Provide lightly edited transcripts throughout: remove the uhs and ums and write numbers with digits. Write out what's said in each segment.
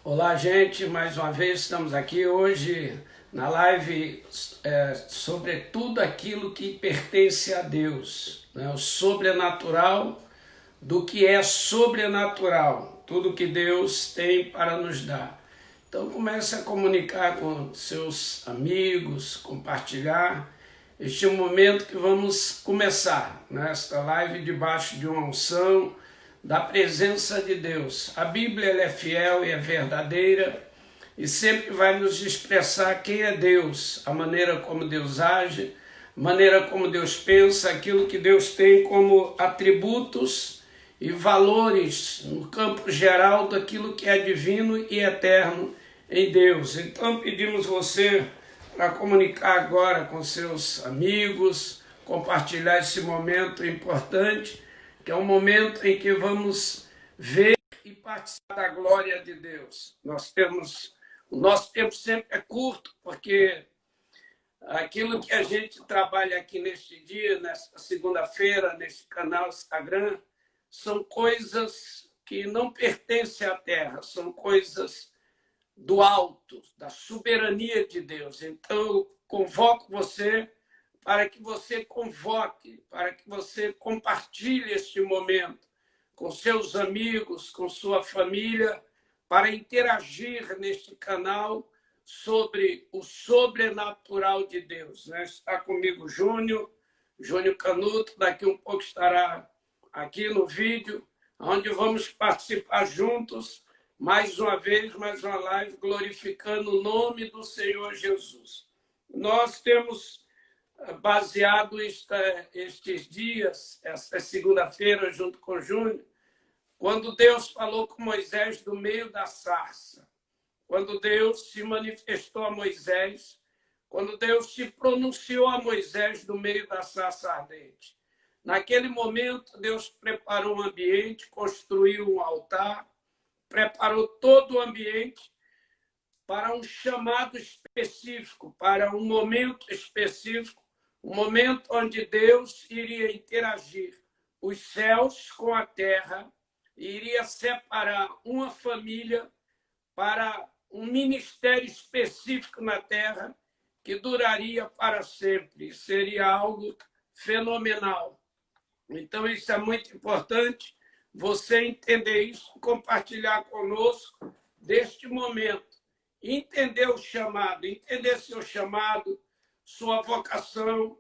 Olá, gente, mais uma vez estamos aqui hoje na live sobre tudo aquilo que pertence a Deus, né? O sobrenatural do que é sobrenatural, tudo que Deus tem para nos dar. Então comece a comunicar com seus amigos, compartilhar. Este é o momento que vamos começar nesta live debaixo de uma unção da presença de Deus. A Bíblia ela é fiel e é verdadeira e sempre vai nos expressar quem é Deus, a maneira como Deus age, a maneira como Deus pensa, aquilo que Deus tem como atributos e valores no campo geral daquilo que é divino e eterno em Deus. Então pedimos você para comunicar agora com seus amigos, compartilhar esse momento importante, que é um momento em que vamos ver e participar da glória de Deus. O nosso tempo sempre é curto, porque aquilo que a gente trabalha aqui neste dia, nesta segunda-feira, neste canal Instagram, são coisas que não pertencem à terra, são coisas do alto, da soberania de Deus. Então, eu convoco você para que você convoque, para que você compartilhe este momento com seus amigos, com sua família, para interagir neste canal sobre o sobrenatural de Deus. Está comigo Júnior Canuto, daqui um pouco estará aqui no vídeo, onde vamos participar juntos, mais uma vez, mais uma live, glorificando o nome do Senhor Jesus. Nós temos baseado estes dias, esta segunda-feira, junto com o Júnior, quando Deus falou com Moisés do meio da sarça, quando Deus se manifestou a Moisés, quando Deus se pronunciou a Moisés do meio da sarça ardente. Naquele momento, Deus preparou um ambiente, construiu um altar, preparou todo o ambiente para um chamado específico, para um momento específico, um momento onde Deus iria interagir os céus com a terra e iria separar uma família para um ministério específico na terra que duraria para sempre. Seria algo fenomenal. Então, isso é muito importante, você entender isso, compartilhar conosco deste momento. Entender o chamado, entender seu chamado, sua vocação,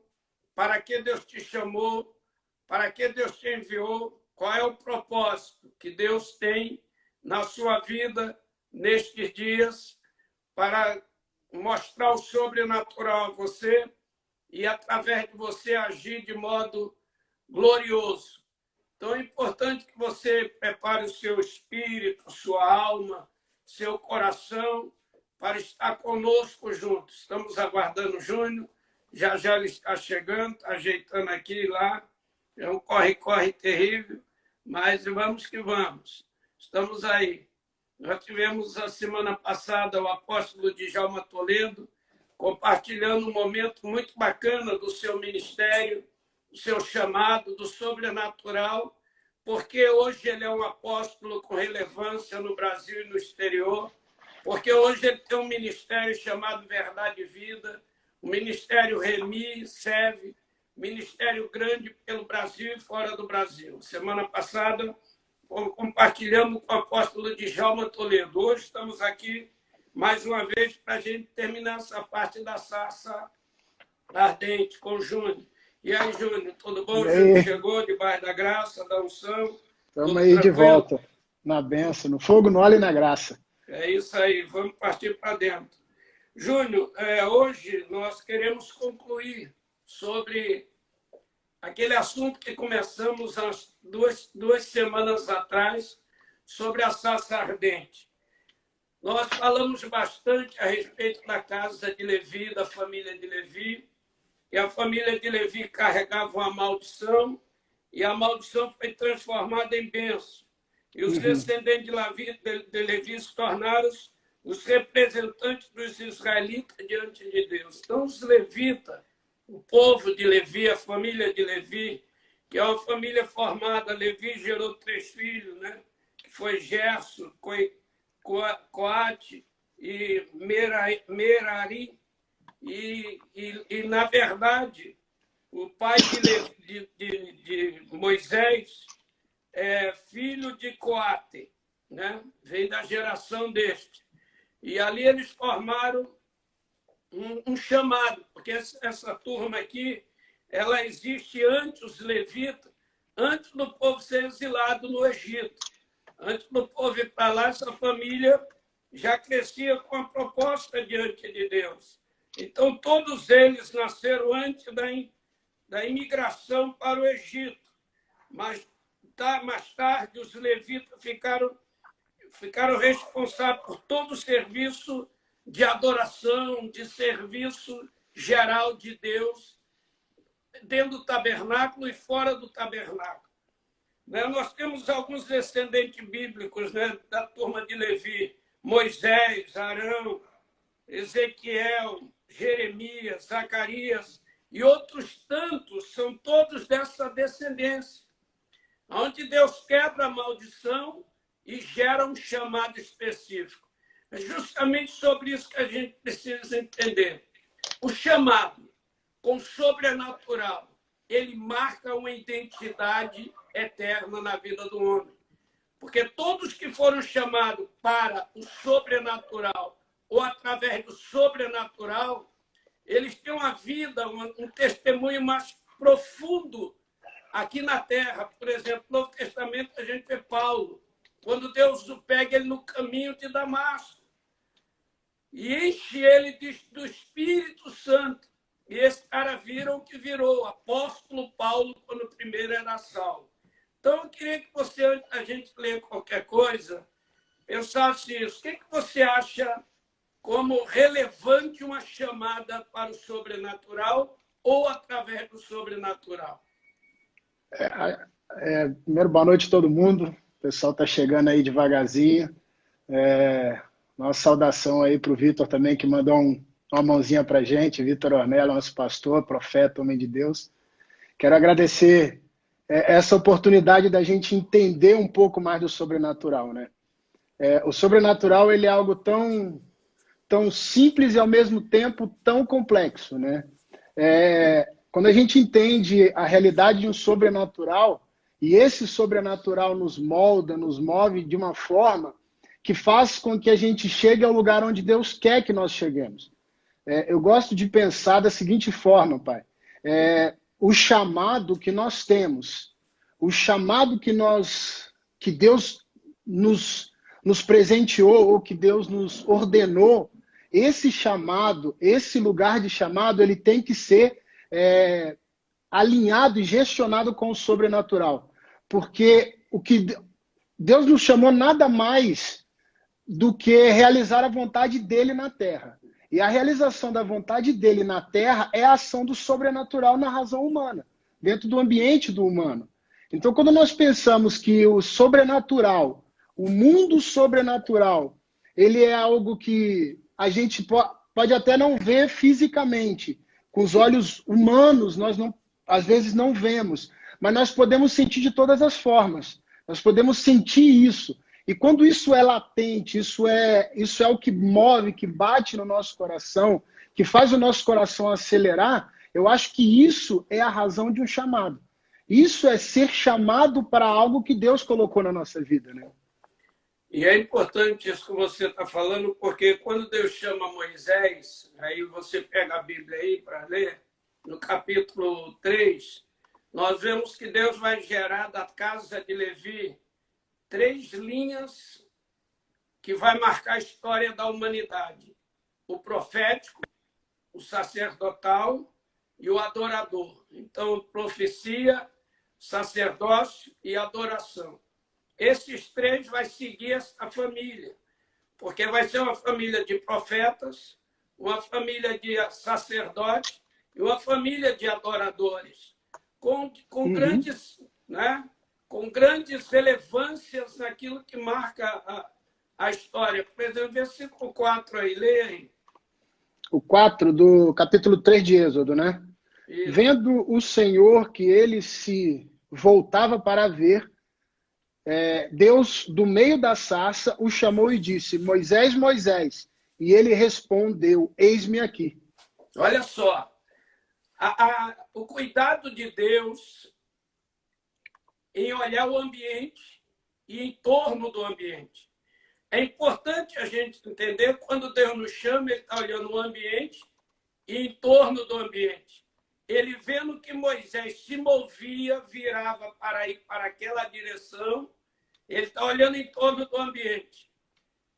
para que Deus te chamou, para que Deus te enviou, qual é o propósito que Deus tem na sua vida nestes dias para mostrar o sobrenatural a você e, através de você, agir de modo glorioso. Então, é importante que você prepare o seu espírito, sua alma, seu coração, para estar conosco juntos. Estamos aguardando o Júnior, já ele está chegando, está ajeitando aqui e lá. É um corre-corre terrível, mas vamos que vamos. Estamos aí. Nós tivemos a semana passada o apóstolo Djalma Toledo compartilhando um momento muito bacana do seu ministério, do seu chamado, do sobrenatural, porque hoje ele é um apóstolo com relevância no Brasil e no exterior, porque hoje ele tem um ministério chamado Verdade e Vida, o Ministério Remi, serve, ministério grande pelo Brasil e fora do Brasil. Semana passada, compartilhamos com o apóstolo Djalma Toledo. Hoje estamos aqui, mais uma vez, para a gente terminar essa parte da sarça ardente com o Júnior. E aí, Júnior, tudo bom? Júnior chegou debaixo da graça, da unção. Estamos aí tranquilo? De volta, na bênção, no fogo, no óleo e na graça. É isso aí, vamos partir para dentro. Júnior, hoje nós queremos concluir sobre aquele assunto que começamos há duas semanas atrás, sobre a sarça ardente. Nós falamos bastante a respeito da casa de Levi, da família de Levi, e a família de Levi carregava uma maldição, e a maldição foi transformada em bênção. E os descendentes de Levi se tornaram os representantes dos israelitas diante de Deus. Então, os levitas, o povo de Levi, a família de Levi, que é uma família formada, Levi gerou 3 filhos, né? Que foi Gerson, Coate e Merari, na verdade, o pai de Moisés é filho de Coate, né? Vem da geração deste. E ali eles formaram um chamado, porque essa turma aqui, ela existe antes dos levitas, antes do povo ser exilado no Egito. Antes do povo ir para lá, essa família já crescia com a proposta diante de Deus. Então, todos eles nasceram antes da imigração para o Egito. Mas mais tarde, os levitas ficaram responsáveis por todo o serviço de adoração, de serviço geral de Deus, dentro do tabernáculo e fora do tabernáculo. Nós temos alguns descendentes bíblicos, né, da turma de Levi: Moisés, Arão, Ezequiel, Jeremias, Zacarias e outros tantos, são todos dessa descendência, onde Deus quebra a maldição e gera um chamado específico. É justamente sobre isso que a gente precisa entender. O chamado com sobrenatural, ele marca uma identidade eterna na vida do homem. Porque todos que foram chamados para o sobrenatural ou através do sobrenatural, eles têm uma vida, um testemunho mais profundo aqui na Terra. Por exemplo, no Novo Testamento a gente vê Paulo, quando Deus o pega ele no caminho de Damasco e enche ele do Espírito Santo. E esse cara vira o que virou, o apóstolo Paulo, quando primeiro era Saulo. Então, eu queria que você, antes da gente ler qualquer coisa, pensasse isso. O que você acha como relevante uma chamada para o sobrenatural ou através do sobrenatural? Primeiro, boa noite a todo mundo. O pessoal está chegando aí devagarzinho. Uma saudação aí para o Vitor também, que mandou uma mãozinha para a gente. Vitor Ornella, nosso pastor, profeta, homem de Deus. Quero agradecer essa oportunidade da gente entender um pouco mais do sobrenatural, né? O sobrenatural, ele é algo tão simples e, ao mesmo tempo, tão complexo, né? Quando a gente entende a realidade de um sobrenatural, e esse sobrenatural nos molda, nos move de uma forma que faz com que a gente chegue ao lugar onde Deus quer que nós cheguemos. Eu gosto de pensar da seguinte forma, Pai. O chamado que nós temos, o chamado que Deus nos presenteou, ou que Deus nos ordenou, esse chamado, esse lugar de chamado, ele tem que ser alinhado e gestionado com o sobrenatural. Porque o que Deus nos chamou nada mais do que realizar a vontade dele na terra. E a realização da vontade dele na terra é a ação do sobrenatural na razão humana, dentro do ambiente do humano. Então, quando nós pensamos que o sobrenatural, o mundo sobrenatural, ele é algo que a gente pode até não ver fisicamente, com os olhos humanos, nós às vezes não vemos, mas nós podemos sentir de todas as formas. Nós podemos sentir isso. E quando isso é latente, isso é o que move, que bate no nosso coração, que faz o nosso coração acelerar, eu acho que isso é a razão de um chamado. Isso é ser chamado para algo que Deus colocou na nossa vida, né? E é importante isso que você está falando, porque quando Deus chama Moisés, aí você pega a Bíblia aí para ler, no capítulo 3, nós vemos que Deus vai gerar da casa de Levi 3 linhas que vai marcar a história da humanidade: o profético, o sacerdotal e o adorador. Então, profecia, sacerdócio e adoração. Esses 3 vai seguir a família, porque vai ser uma família de profetas, uma família de sacerdotes e uma família de adoradores, com grandes, né? Com grandes relevâncias naquilo que marca a história. Por exemplo, versículo 4 aí, leia aí. O 4 do capítulo 3 de Êxodo, né? Isso. Vendo o Senhor que ele se voltava para ver, Deus, do meio da sarça, o chamou e disse: Moisés, Moisés. E ele respondeu: Eis-me aqui. Olha só, o cuidado de Deus em olhar o ambiente e em torno do ambiente. É importante a gente entender, quando Deus nos chama, ele está olhando o ambiente e em torno do ambiente. Ele vendo que Moisés se movia, virava para ir para aquela direção, ele está olhando em torno do ambiente.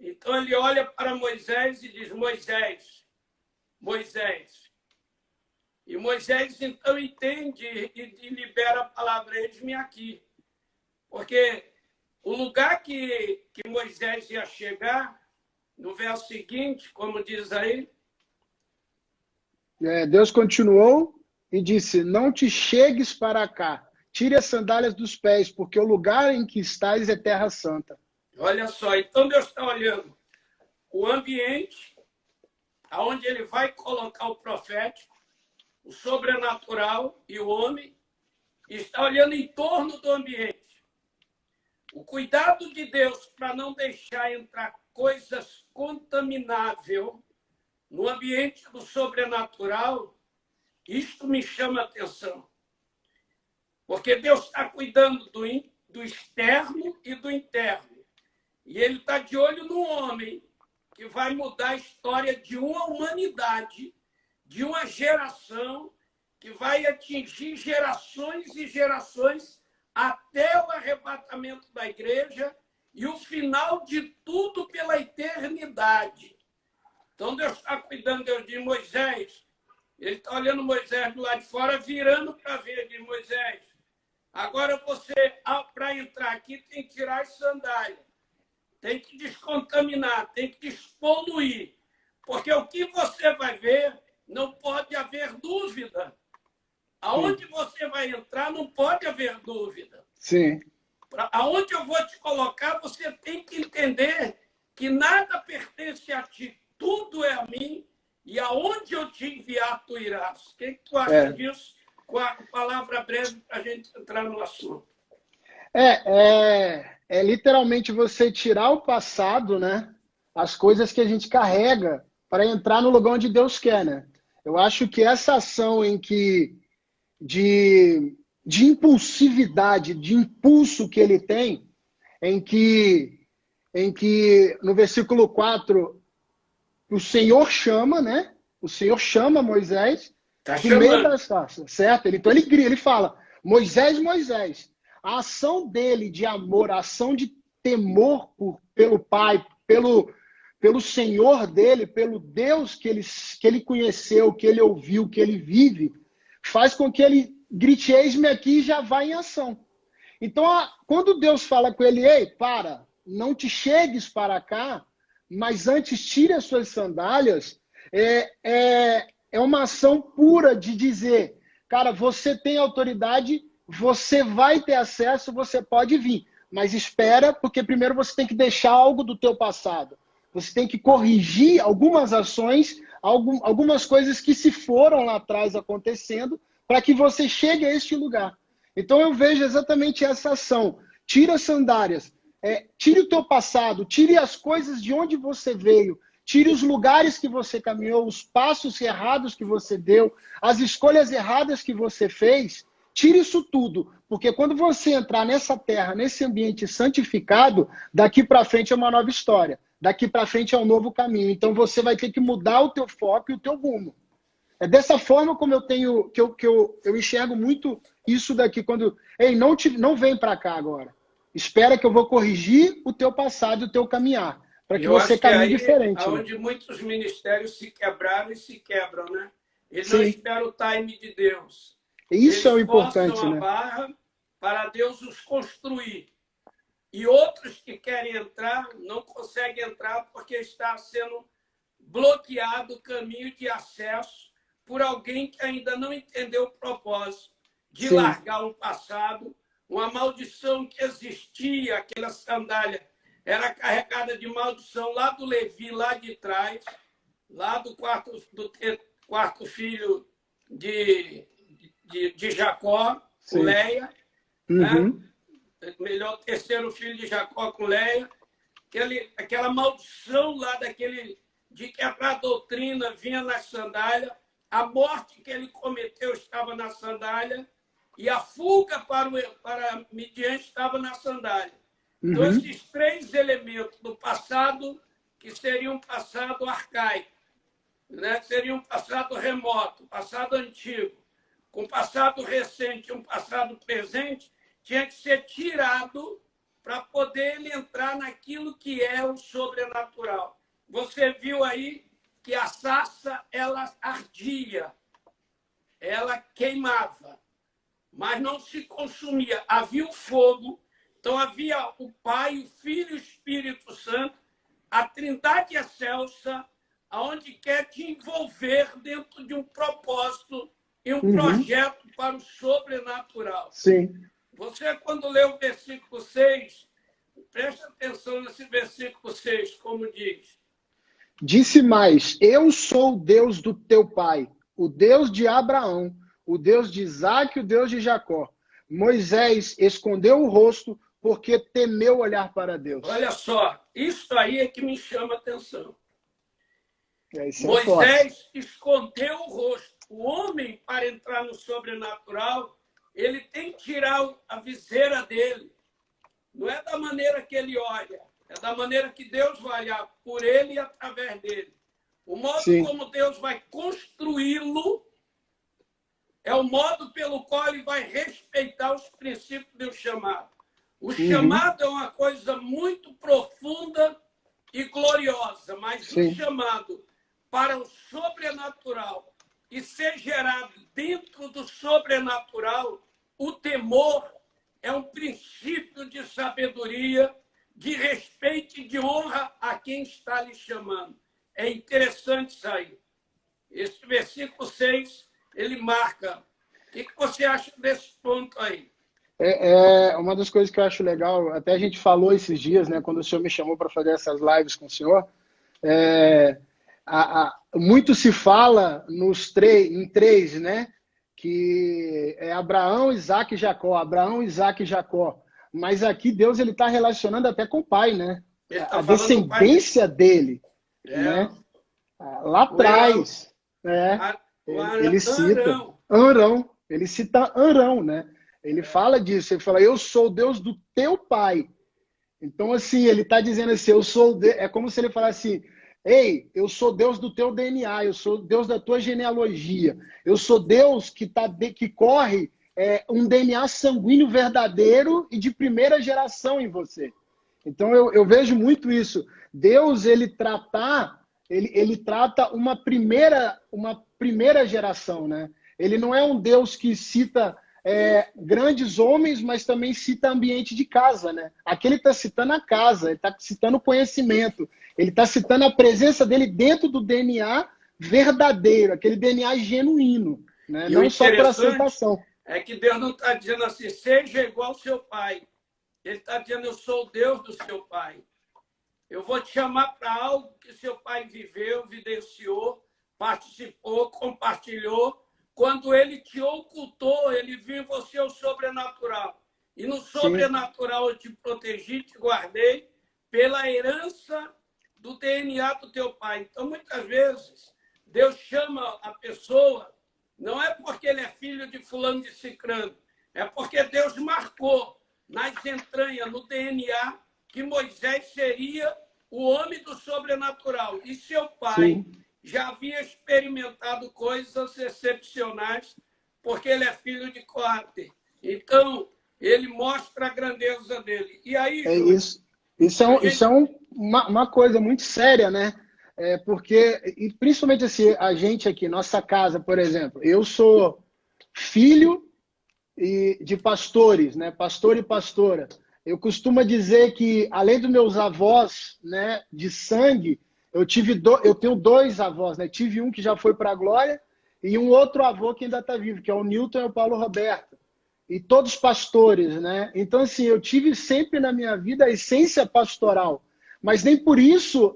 Então ele olha para Moisés e diz: Moisés, Moisés. E Moisés então entende e libera a palavra: eis-me aqui. Porque o lugar que Moisés ia chegar, no verso seguinte, como diz aí... Deus continuou e disse: Não te chegues para cá, tire as sandálias dos pés, porque o lugar em que estás é terra santa. Olha só, então Deus está olhando o ambiente, aonde ele vai colocar o profético, o sobrenatural e o homem, e está olhando em torno do ambiente. O cuidado de Deus para não deixar entrar coisas contamináveis no ambiente do sobrenatural, isto me chama a atenção. Porque Deus está cuidando do externo e do interno. E ele está de olho no homem, que vai mudar a história de uma humanidade, de uma geração, que vai atingir gerações e gerações até o arrebatamento da igreja e o final de tudo pela eternidade. Então Deus está cuidando, Deus de Moisés. Ele está olhando Moisés do lado de fora, virando para ver de Moisés. Agora você, para entrar aqui, tem que tirar as sandálias. Tem que descontaminar, tem que despoluir. Porque o que você vai ver, não pode haver dúvida. Aonde você vai entrar, não pode haver dúvida. Sim. Aonde eu vou te colocar, você tem que entender que nada pertence a ti, tudo é a mim, e aonde eu te enviar, tu irás. O que tu acha disso? Com a palavra breve para a gente entrar no assunto. É literalmente você tirar o passado, né? As coisas que a gente carrega para entrar no lugar onde Deus quer, né? Eu acho que essa ação de impulsividade, de impulso que ele tem, em que no versículo 4 o Senhor chama, né? O Senhor chama Moisés do meio da sarça, certo? Então ele grita, ele fala: Moisés, Moisés. A ação dele de amor, a ação de temor pelo Pai, pelo Senhor dele, pelo Deus que ele conheceu, que ele ouviu, que ele vive, faz com que ele grite: eis-me aqui, e já vai em ação. Então, quando Deus fala com ele: ei, não te chegues para cá, mas antes tire as suas sandálias, é uma ação pura de dizer: cara, você tem autoridade, você vai ter acesso, você pode vir, mas espera, porque primeiro você tem que deixar algo do teu passado. Você tem que corrigir algumas ações, algumas coisas que se foram lá atrás acontecendo, para que você chegue a este lugar. Então eu vejo exatamente essa ação. Tira as sandálias, tire o teu passado, tire as coisas de onde você veio, tire os lugares que você caminhou, os passos errados que você deu, as escolhas erradas que você fez. Tire isso tudo, porque quando você entrar nessa terra, nesse ambiente santificado, daqui para frente é uma nova história. Daqui para frente é um novo caminho. Então você vai ter que mudar o teu foco e o teu rumo. É dessa forma como eu enxergo muito isso daqui, quando: ei, não vem para cá agora. Espera que eu vou corrigir o teu passado e o teu caminhar, para que você caminhe diferente. É onde muitos ministérios se quebraram e se quebram, né? Eles Sim. não esperam o time de Deus. Isso é o importante, né? A barra para Deus os construir. E outros que querem entrar não conseguem entrar porque está sendo bloqueado o caminho de acesso por alguém que ainda não entendeu o propósito de largar um passado, uma maldição que existia. Aquela sandália era carregada de maldição lá do Levi, lá de trás, lá do quarto filho de Jacó, Leia, né? melhor, o terceiro filho de Jacó com Leia, aquela maldição lá de quebrar a doutrina vinha na sandália, a morte que ele cometeu estava na sandália e a fuga para Midian estava na sandália. Então, esses três elementos do passado, que seria um passado arcaico, né? Seria um passado remoto, passado antigo, com passado recente, um passado presente, tinha que ser tirado para poder ele entrar naquilo que é o sobrenatural. Você viu aí que a sarça, ela ardia, ela queimava, mas não se consumia. Havia o fogo, então havia o Pai, o Filho e o Espírito Santo, a Trindade excelsa, aonde quer te envolver dentro de um propósito e um projeto para o sobrenatural. Sim. Você, quando lê o versículo 6, preste atenção nesse versículo 6, como diz. Disse mais, eu sou o Deus do teu pai, o Deus de Abraão, o Deus de Isaque, o Deus de Jacó. Moisés escondeu o rosto porque temeu olhar para Deus. Olha só, isso aí é que me chama a atenção. Moisés escondeu o rosto. O homem, para entrar no sobrenatural, ele tem que tirar a viseira dele. Não é da maneira que ele olha, é da maneira que Deus vai olhar por ele e através dele. O modo como Deus vai construí-lo é o modo pelo qual ele vai respeitar os princípios do chamado. O chamado é uma coisa muito profunda e gloriosa, mas o chamado para o sobrenatural e ser gerado dentro do sobrenatural, o temor é um princípio de sabedoria, de respeito e de honra a quem está lhe chamando. É interessante isso aí. Esse versículo 6, ele marca. O que você acha desse ponto aí? É uma das coisas que eu acho legal, até a gente falou esses dias, né, quando o senhor me chamou para fazer essas lives com o senhor, muito se fala em três, né, que é Abraão, Isaque e Jacó, Abraão, Isaque e Jacó, mas aqui Deus ele está relacionando até com o pai, né, a descendência dele, né, lá atrás, ele cita Arão, ele cita Arão, né? Ele fala disso, ele fala, eu sou o Deus do teu pai. Então, assim, ele está dizendo assim, é como se ele falasse, ei, eu sou Deus do teu DNA, eu sou Deus da tua genealogia, eu sou Deus que corre um DNA sanguíneo verdadeiro e de primeira geração em você. Então, eu vejo muito isso. Deus, ele trata uma primeira geração, né? Ele não é um Deus que cita grandes homens, mas também cita ambiente de casa, né? Aqui ele está citando a casa, ele está citando o conhecimento, ele está citando a presença dele dentro do DNA verdadeiro, aquele DNA genuíno, né? Não só por aceitação. É que Deus não está dizendo assim, seja igual ao seu pai. Ele está dizendo, eu sou o Deus do seu pai. Eu vou te chamar para algo que seu pai viveu, vivenciou, participou, compartilhou. Quando ele te ocultou, ele viu em você o sobrenatural. E no sobrenatural eu te protegi, te guardei pela herança do DNA do teu pai. Então, muitas vezes, Deus chama a pessoa, não é porque ele é filho de fulano de cicrano, é porque Deus marcou nas entranhas, no DNA, que Moisés seria o homem do sobrenatural. E seu pai já havia experimentado coisas excepcionais, porque ele é filho de Coate. Então, ele mostra a grandeza dele. E aí, isso é uma coisa muito séria, né? Porque, e principalmente assim, a gente aqui, nossa casa, por exemplo, eu sou filho de pastores, né? Pastor e pastora. Eu costumo dizer que, além dos meus avós, né, de sangue, eu tenho dois avós, né? Tive um que já foi para a glória e um outro avô que ainda está vivo, que é o Newton e o Paulo Roberto. E todos pastores, né? Então, assim, eu tive sempre na minha vida a essência pastoral. Mas nem por isso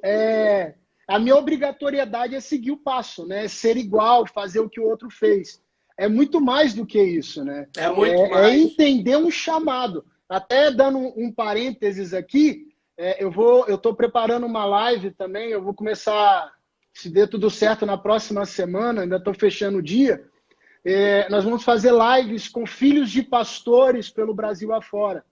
a minha obrigatoriedade é seguir o passo, né? Ser igual, fazer o que o outro fez. É muito mais do que isso, né? É muito mais. É entender um chamado. Até dando um parênteses aqui, eu estou preparando uma live também, eu vou começar, se der tudo certo, na próxima semana, ainda estou fechando o dia. Nós vamos fazer lives com filhos de pastores pelo Brasil afora,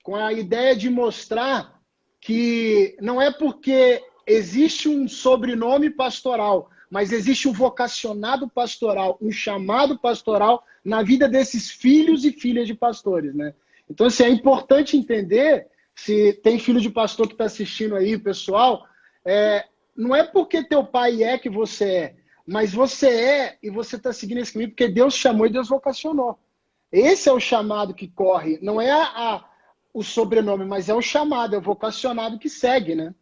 com a ideia de mostrar que não é porque existe um sobrenome pastoral, mas existe um vocacionado pastoral, um chamado pastoral na vida desses filhos e filhas de pastores, né? Então, assim, é importante entender, se tem filho de pastor que está assistindo aí, pessoal, não é porque teu pai é que você é, mas você é e você está seguindo esse caminho porque Deus chamou e Deus vocacionou. Esse é o chamado que corre, não é o sobrenome, mas é o chamado, é o vocacionado que segue, né?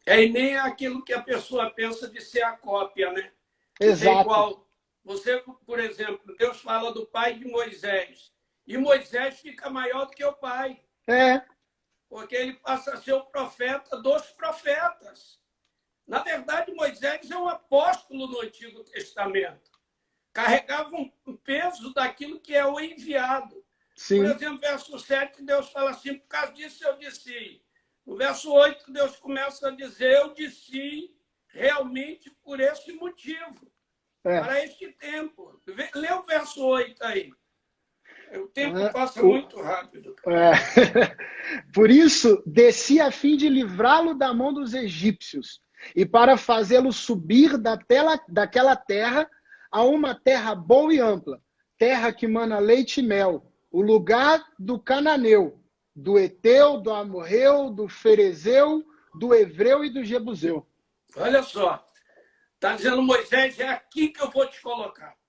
E nem é aquilo que a pessoa pensa de ser a cópia, né? De ser Exato. igual. Você, por exemplo, Deus fala do pai de Moisés. E Moisés fica maior do que o pai. Porque ele passa a ser o profeta dos profetas. Na verdade, Moisés é um apóstolo no Antigo Testamento. Carregava um peso daquilo que é o enviado. Sim. Por exemplo, verso 7, Deus fala assim, por causa disso eu disse. No verso 8, Deus começa a dizer, eu disse realmente por esse motivo, para este tempo. Lê o verso 8 aí. O tempo passa muito rápido. Por isso, desci a fim de livrá-lo da mão dos egípcios e para fazê-lo subir daquela terra a uma terra boa e ampla, terra que mana leite e mel, o lugar do cananeu, do Eteu, do Amorreu, do Ferezeu, do Evreu e do Jebuseu. Olha só, está dizendo Moisés, é aqui que eu vou te colocar.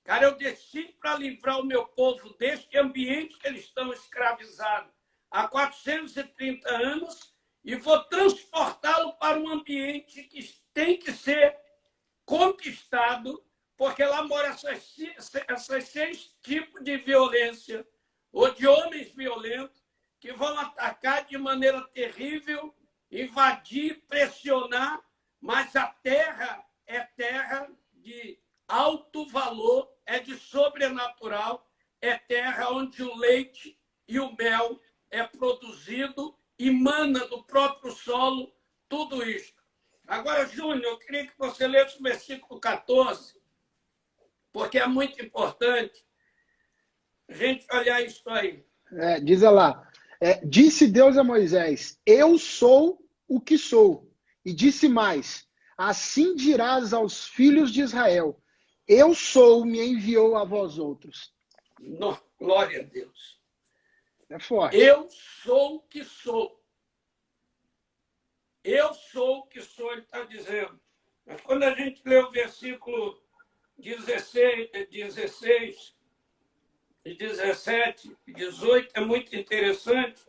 Cara, eu desci para livrar o meu povo deste ambiente que eles estão escravizados há 430 anos e vou transportá-lo para um ambiente que tem que ser conquistado, porque lá moram esses 6 tipos de violência, ou de homens violentos, que vão atacar de maneira terrível, invadir, pressionar, mas a terra é terra de alto valor, é de sobrenatural, é terra onde o leite e o mel é produzido e mana do próprio solo tudo isso. Agora, Júnior, eu queria que você lesse o versículo 14, porque é muito importante a gente olhar isso aí. Diz lá, disse Deus a Moisés, eu sou o que sou. E disse mais, assim dirás aos filhos de Israel, eu sou, me enviou a vós outros. Glória a Deus. É forte. Eu sou o que sou. Eu sou o que sou, ele está dizendo. Mas quando a gente lê o versículo 16 e 17 e 18, é muito interessante,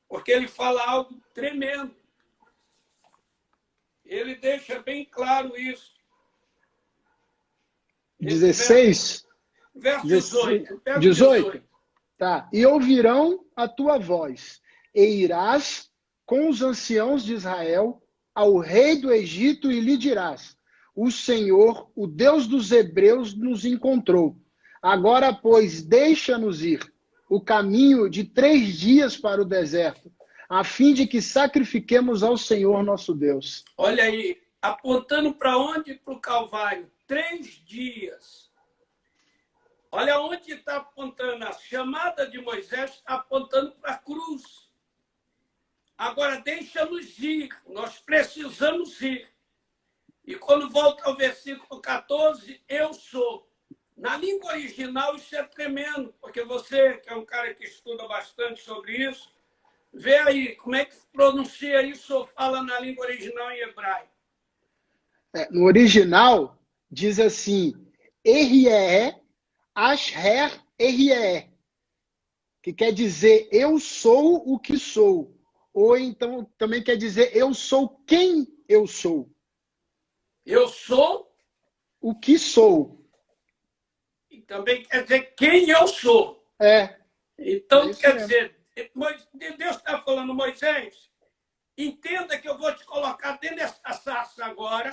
porque ele fala algo tremendo. Ele deixa bem claro isso. 16? Verso 18. 18? Tá. E ouvirão a tua voz, e irás com os anciãos de Israel ao rei do Egito e lhe dirás, o Senhor, o Deus dos hebreus, nos encontrou. Agora, pois, deixa-nos ir o caminho de 3 dias para o deserto, a fim de que sacrifiquemos ao Senhor nosso Deus. Olha aí, apontando para onde? Para o Calvário. 3 dias. Olha onde está apontando. A chamada de Moisés está apontando para a cruz. Agora, deixa-nos ir. Nós precisamos ir. E quando volta ao versículo 14, eu sou. Na língua original, isso é tremendo, porque você, que é um cara que estuda bastante sobre isso, vê aí como é que pronuncia isso ou fala na língua original em hebraico. No original, diz assim, Erie, Asher, Erie, que quer dizer eu sou o que sou. Ou então também quer dizer eu sou quem eu sou. Eu sou o que sou. E também quer dizer quem eu sou. Então, quer dizer, Deus está falando, Moisés, entenda que eu vou te colocar dentro dessa sarça agora.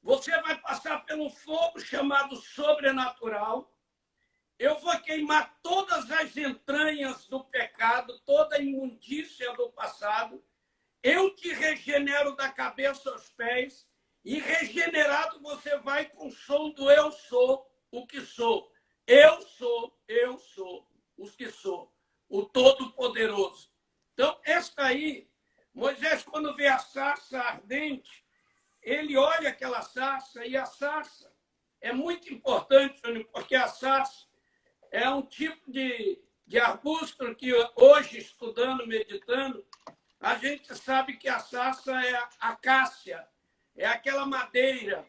Você vai passar pelo fogo chamado sobrenatural. eu vou queimar todas as entranhas do pecado, toda a imundícia do passado, eu te regenero da cabeça aos pés, e regenerado você vai com o som do eu sou o que sou. Eu sou o que sou, o Todo-Poderoso. Então, esta aí, Moisés, quando vê a sarça ardente, ele olha aquela sarça, e a sarça é muito importante, porque a sarça é um tipo de arbusto que hoje, estudando, meditando, a gente sabe que a sarça é a acácia, é aquela madeira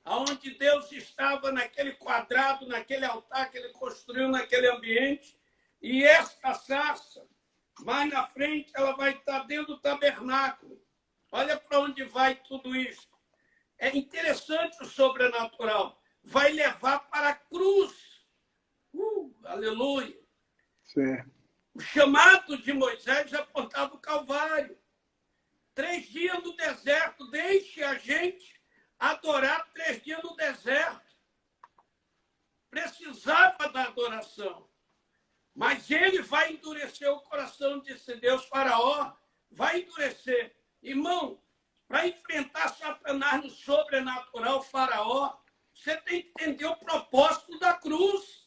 onde Deus estava naquele quadrado, naquele altar que ele construiu naquele ambiente. E esta sarça, mais na frente, ela vai estar dentro do tabernáculo. Olha para onde vai tudo isso. É interessante o sobrenatural. Vai levar para a cruz. Aleluia. Sim. O chamado de Moisés apontava o Calvário. 3 dias no deserto. Deixe a gente adorar 3 dias no deserto. Precisava da adoração. Mas ele vai endurecer o coração, disse Deus. Faraó vai endurecer. Irmão, para enfrentar Satanás no sobrenatural, Faraó, você tem que entender o propósito da cruz.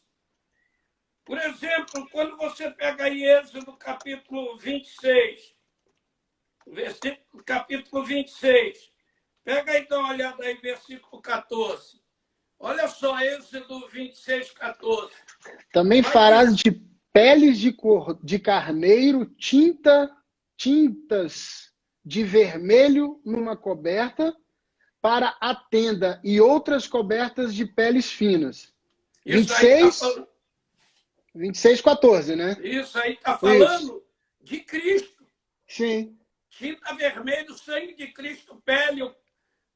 Por exemplo, quando você pega aí Êxodo capítulo 26, versículo capítulo 26, pega aí, dá uma olhada aí, versículo 14. Olha só, Êxodo 26, 14. Também farás de peles de carneiro tintas de vermelho numa coberta para a tenda e outras cobertas de peles finas. Isso 26, aí tá 26, 14, né? Isso aí está falando de Cristo. Sim. Tinta vermelho, sangue de Cristo, pele,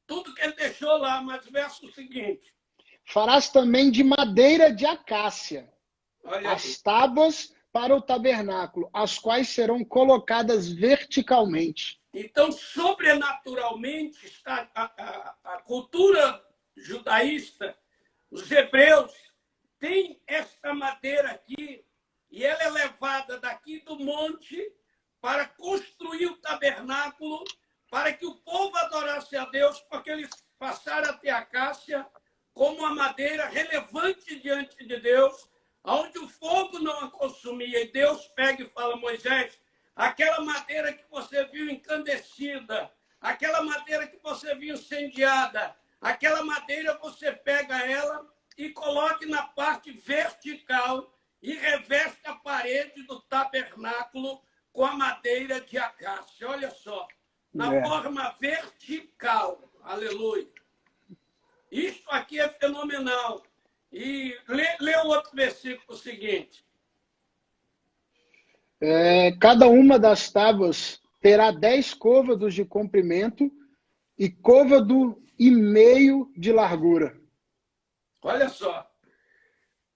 tudo que ele deixou lá. Mas o verso seguinte. Farás também de madeira de acácia as tábuas para o tabernáculo, as quais serão colocadas verticalmente. Então, sobrenaturalmente, está a cultura judaísta, os hebreus, tem esta madeira aqui, e ela é levada daqui do monte para construir o tabernáculo, para que o povo adorasse a Deus, porque eles passaram a ter a acácia como uma madeira relevante diante de Deus, onde o fogo não a consumia. E Deus pega e fala, Moisés, aquela madeira que você viu incandescida, aquela madeira que você viu incendiada, aquela madeira você pega ela e coloque na parte vertical e reveste a parede do tabernáculo com a madeira de acácia. Olha só, na forma vertical. Aleluia. Isto aqui é fenomenal. E lê o outro versículo seguinte. Cada uma das tábuas terá 10 côvados de comprimento e côvado e meio de largura. Olha só.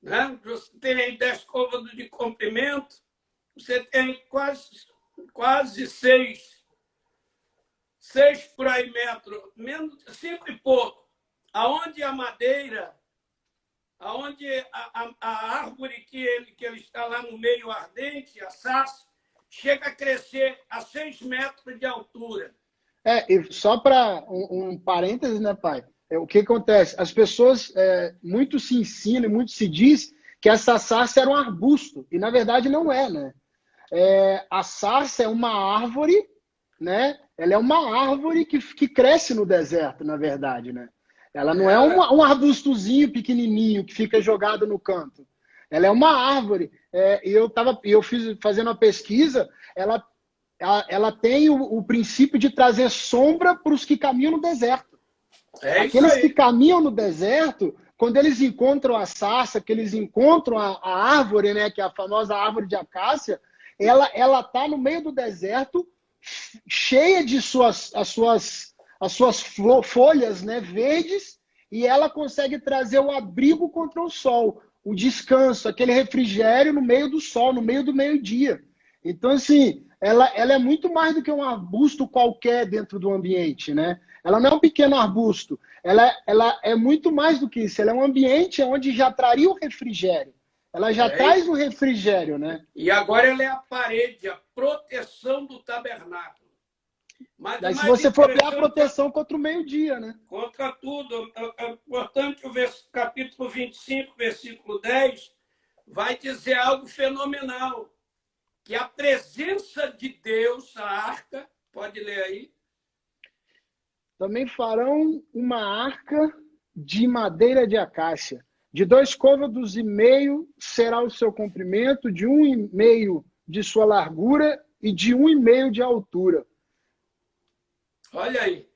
Né? Você tem 10 côvados de comprimento, você tem quase 6 por aí metros, menos 5 e pouco. Aonde a madeira, aonde a árvore que ele está lá no meio ardente, a sarça, chega a crescer a 6 metros de altura. E só para um parênteses, né, pai? O que acontece? As pessoas, muito se ensina, muito se diz que essa sarça era um arbusto, e na verdade não é, né? A sarça é uma árvore, né? Ela é uma árvore que cresce no deserto, na verdade, né? Ela não é um arbustozinho pequenininho que fica jogado no canto. Ela é uma árvore. Eu fiz fazendo uma pesquisa, ela tem o princípio de trazer sombra para os que caminham no deserto. Aqueles que caminham no deserto, quando eles encontram a sarça, que eles encontram a árvore, né, que é a famosa árvore de acácia, ela está no meio do deserto, cheia de as suas folhas, né, verdes, e ela consegue trazer o abrigo contra o sol, o descanso, aquele refrigério no meio do sol, no meio do meio-dia. Então, assim, ela é muito mais do que um arbusto qualquer dentro do ambiente, né? Ela não é um pequeno arbusto. Ela é muito mais do que isso. Ela é um ambiente onde já traria o refrigério. Ela já É, traz o refrigério, né? e agora ela é a parede, a proteção do tabernáculo. Mas o Daí, se mais você for ver a interessante é proteção contra o meio-dia, né? contra tudo. É importante o capítulo 25, versículo 10, vai dizer algo fenomenal, que a presença de Deus, a arca, pode ler aí, Também farão uma arca de madeira de acácia. De 2,5 côvados será o seu comprimento, de 1,5 de sua largura e de 1,5 de altura. olha aí,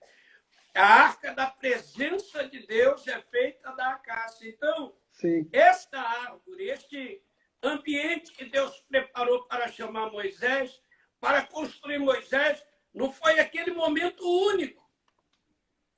a arca da presença de Deus é feita da acácia. Então, Sim, esta árvore, este ambiente que Deus preparou para chamar Moisés, para construir Moisés, não foi aquele momento único.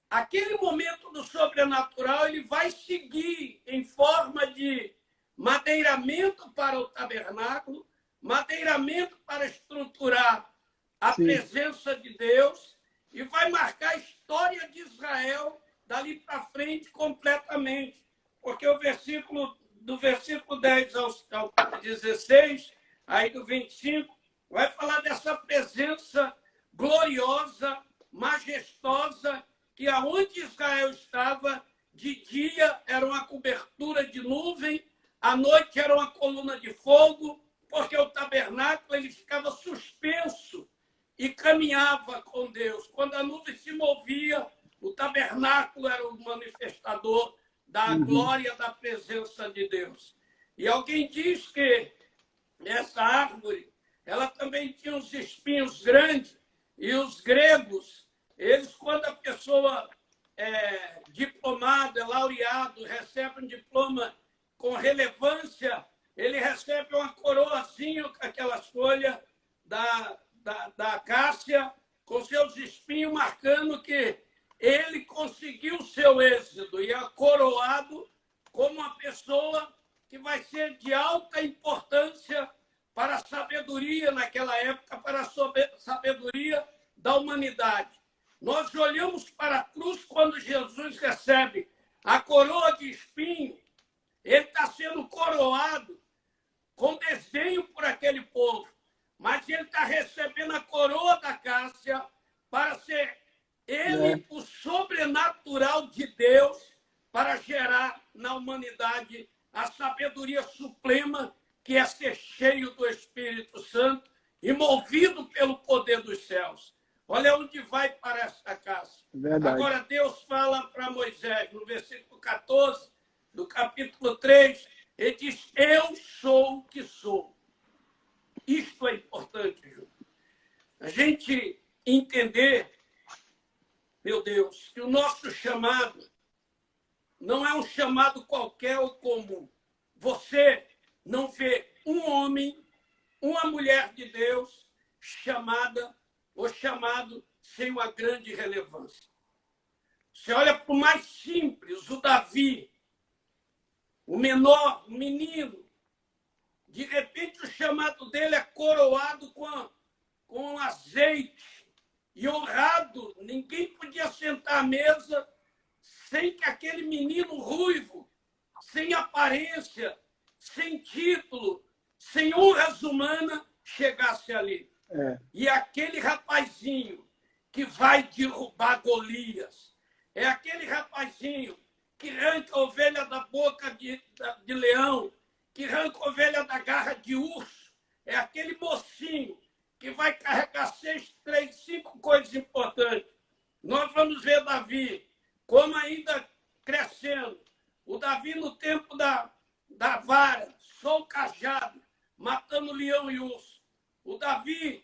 Aquele momento do sobrenatural, ele vai seguir em forma de madeiramento para o tabernáculo, madeiramento para estruturar a sim. presença de Deus e vai marcar a história de Israel dali para frente completamente. Porque o versículo, do versículo 10 ao 16, aí do 25, vai falar dessa presença gloriosa, majestosa, que aonde Israel estava, de dia era uma cobertura de nuvem, à noite era uma coluna de fogo, porque o tabernáculo ele ficava suspenso e caminhava com Deus. Quando a nuvem se movia, o tabernáculo era o manifestador da Uhum. glória da presença de Deus. E alguém diz que essa árvore, ela também tinha uns espinhos grandes, e os gregos, eles, quando a pessoa é diplomado, é laureado, recebe um diploma com relevância, ele recebe uma coroazinha com aquelas folhas da acácia, com seus espinhos, marcando que ele conseguiu o seu êxito e é coroado como uma pessoa que vai ser de alta importância para a sabedoria naquela época, para a sabedoria da humanidade. Nós olhamos para a cruz quando Jesus recebe a coroa de espinho, ele está sendo coroado com desdenho por aquele povo, mas ele está recebendo a coroa da acácia para ser ele o sobrenatural de Deus para gerar na humanidade a sabedoria suprema, que é ser cheio do Espírito Santo e movido pelo poder dos céus. Olha onde vai para essa casa. Verdade. Agora Deus fala para Moisés, no versículo 14 do capítulo 3, ele diz, eu sou o que sou. Isto é importante, Ju. A gente entender, meu Deus, que o nosso chamado não é um chamado qualquer ou comum. Você não vê um homem, uma mulher de Deus chamada ou chamado sem uma grande relevância. Você olha para o mais simples, o Davi, o menor, o menino, de repente o chamado dele é coroado com azeite e honrado. Ninguém podia sentar à mesa sem que aquele menino ruivo, sem aparência, sem título, sem honras humanas, chegasse ali. E aquele rapazinho que vai derrubar Golias, é aquele rapazinho que arranca a ovelha da boca de leão, que arranca a ovelha da garra de urso, é aquele mocinho que vai carregar 6, 3, 5 coisas importantes. Nós vamos ver Davi, como ainda crescendo, o Davi no tempo da vara, só o cajado, matando leão e urso. O Davi,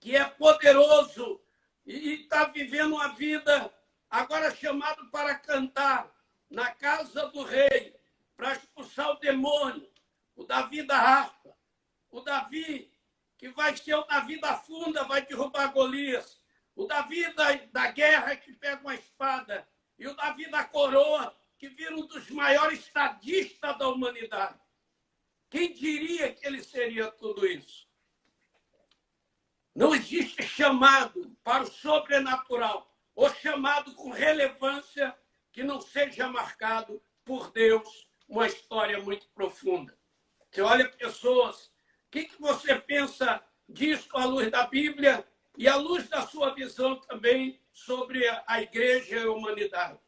que é poderoso e está vivendo uma vida, agora chamado para cantar na casa do rei, para expulsar o demônio. O Davi da harpa. O Davi, que vai ser o Davi da funda, vai derrubar Golias. O Davi da guerra, que pega uma espada. E o Davi da coroa, que vira um dos maiores estadistas da humanidade. Quem diria que ele seria tudo isso? Não existe chamado para o sobrenatural, ou chamado com relevância que não seja marcado por Deus uma história muito profunda. Você olha pessoas, o que você pensa disso à luz da Bíblia e à luz da sua visão também sobre a igreja e a humanidade?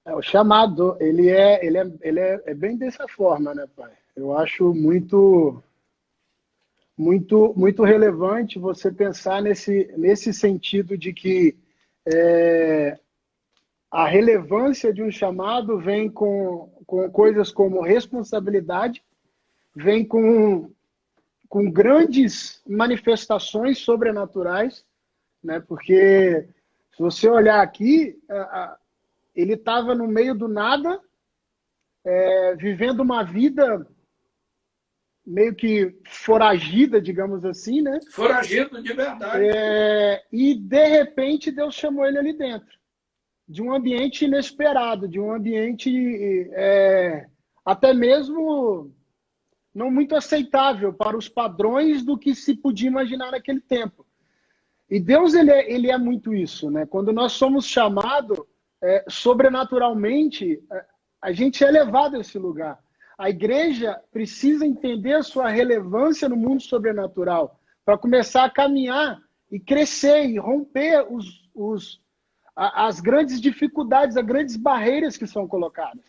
O chamado, ele é bem dessa forma, né, pai? Eu acho muito relevante você pensar nesse sentido de que a relevância de um chamado vem com coisas como responsabilidade, vem com grandes manifestações sobrenaturais, né? Porque se você olhar aqui, ele estava no meio do nada, vivendo uma vida meio que foragida, digamos assim, né? Foragido de verdade. E, de repente, Deus chamou ele ali dentro, de um ambiente inesperado, de um ambiente até mesmo não muito aceitável para os padrões do que se podia imaginar naquele tempo. E Deus, ele é muito isso, né? Quando nós somos chamados sobrenaturalmente, a gente é levado a esse lugar. A igreja precisa entender a sua relevância no mundo sobrenatural para começar a caminhar e crescer e romper as grandes dificuldades, as grandes barreiras que são colocadas.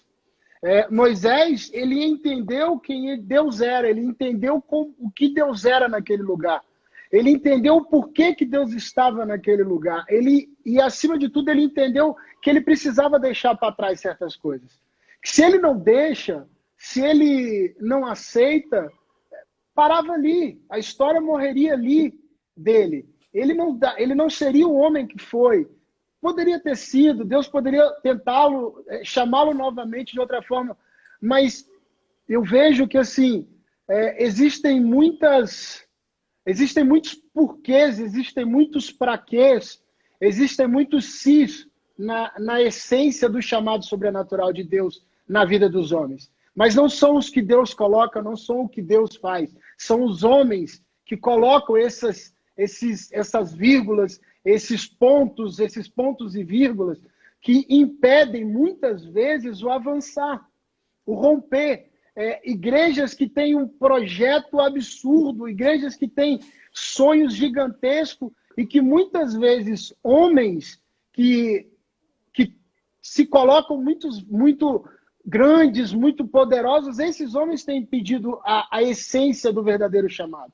Moisés, ele entendeu quem Deus era, ele entendeu o que Deus era naquele lugar. Ele entendeu o porquê que Deus estava naquele lugar. E, acima de tudo, ele entendeu que ele precisava deixar para trás certas coisas. Se ele não deixa, se ele não aceita, parava ali. A história morreria ali dele. Ele não seria o homem que foi. Poderia ter sido, Deus poderia tentá-lo, chamá-lo novamente de outra forma, mas eu vejo que assim existem muitos porquês, existem muitos praquês, existem muitos sis na essência do chamado sobrenatural de Deus na vida dos homens. Mas não são os que Deus coloca, não são o que Deus faz. São os homens que colocam essas vírgulas, esses pontos e vírgulas, que impedem muitas vezes o avançar, o romper. Igrejas que têm um projeto absurdo, igrejas que têm sonhos gigantescos e que muitas vezes homens que se colocam muito grandes, muito poderosos, esses homens têm impedido a essência do verdadeiro chamado.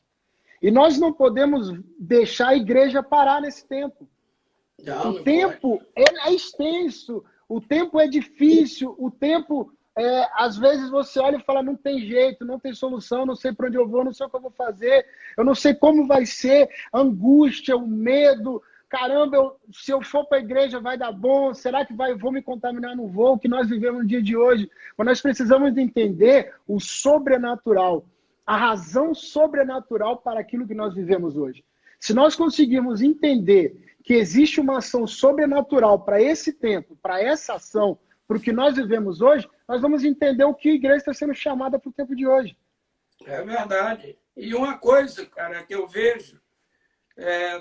E nós não podemos deixar a igreja parar nesse tempo. Não, o tempo é extenso, o tempo é difícil, o tempo, às vezes você olha e fala, não tem jeito, não tem solução, não sei para onde eu vou, não sei o que eu vou fazer, eu não sei como vai ser, angústia, o medo, caramba, se eu for para a igreja vai dar bom, será que vou me contaminar? Não vou, o que nós vivemos no dia de hoje. Mas nós precisamos entender o sobrenatural, a razão sobrenatural para aquilo que nós vivemos hoje. Se nós conseguirmos entender que existe uma ação sobrenatural para esse tempo, para essa ação, para o que nós vivemos hoje, nós vamos entender o que a igreja está sendo chamada para o tempo de hoje. É verdade. E uma coisa, cara, que eu vejo,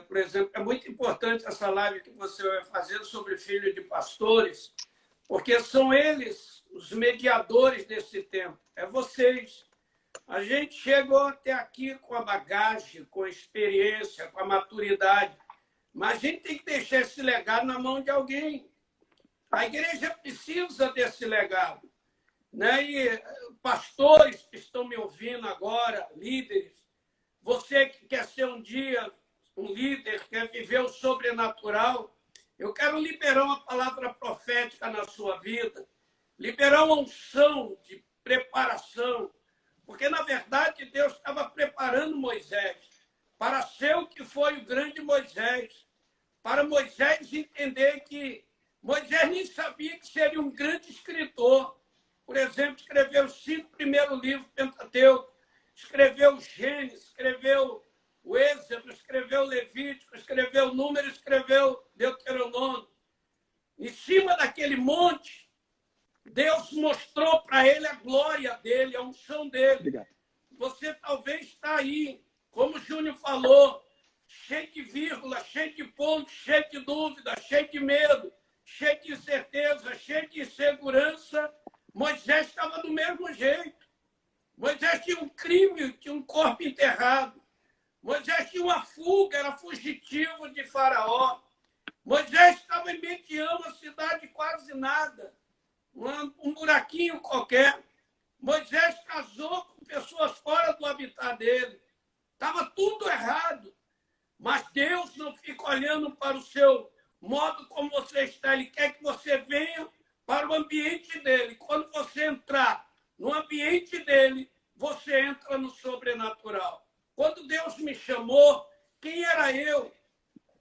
por exemplo, é muito importante essa live que você vai fazer sobre filhos de pastores, porque são eles os mediadores desse tempo. É vocês. A gente chegou até aqui com a bagagem, com a experiência, com a maturidade, mas a gente tem que deixar esse legado na mão de alguém. A igreja precisa desse legado, né? E pastores que estão me ouvindo agora, líderes, você que quer ser um dia um líder, quer viver o sobrenatural, eu quero liberar uma palavra profética na sua vida, liberar uma unção de preparação, porque, na verdade, Deus estava preparando Moisés para ser o que foi o grande Moisés, para Moisés entender que Moisés nem sabia que seria um grande escritor. Por exemplo, escreveu os 5 primeiros livros Pentateuco, escreveu o Gênesis, escreveu o Êxodo, escreveu o Levítico, escreveu o Número, escreveu Deuteronômio. Em cima daquele monte, Deus mostrou para ele a glória dele, a unção dele. Obrigado. Você talvez está aí, como o Júnior falou, cheio de vírgula, cheio de pontos, cheio de dúvida, cheio de medo, cheio de incerteza, cheio de insegurança, Moisés estava do mesmo jeito. Moisés tinha um crime, tinha um corpo enterrado. Moisés tinha uma fuga, era fugitivo de Faraó. Moisés estava em Medião, uma cidade quase nada, um buraquinho qualquer. Moisés casou com pessoas fora do habitat dele. Estava tudo errado. Mas Deus não fica olhando para o seu modo como você está. Ele quer que você venha para o ambiente dele. Quando você entrar no ambiente dele, você entra no sobrenatural. Quando Deus me chamou, quem era eu?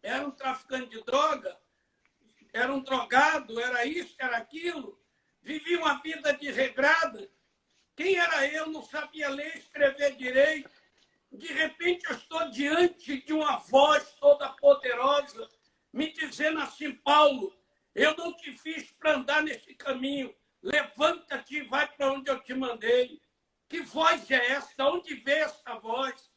Era um traficante de droga? Era um drogado? Era isso? Era aquilo? Vivia uma vida desregrada? Quem era eu? Não sabia ler e escrever direito. De repente, eu estou diante de uma voz toda poderosa me dizendo assim: Paulo, eu não te fiz para andar nesse caminho. Levanta-te e vai para onde eu te mandei. Que voz é essa? De onde veio essa voz?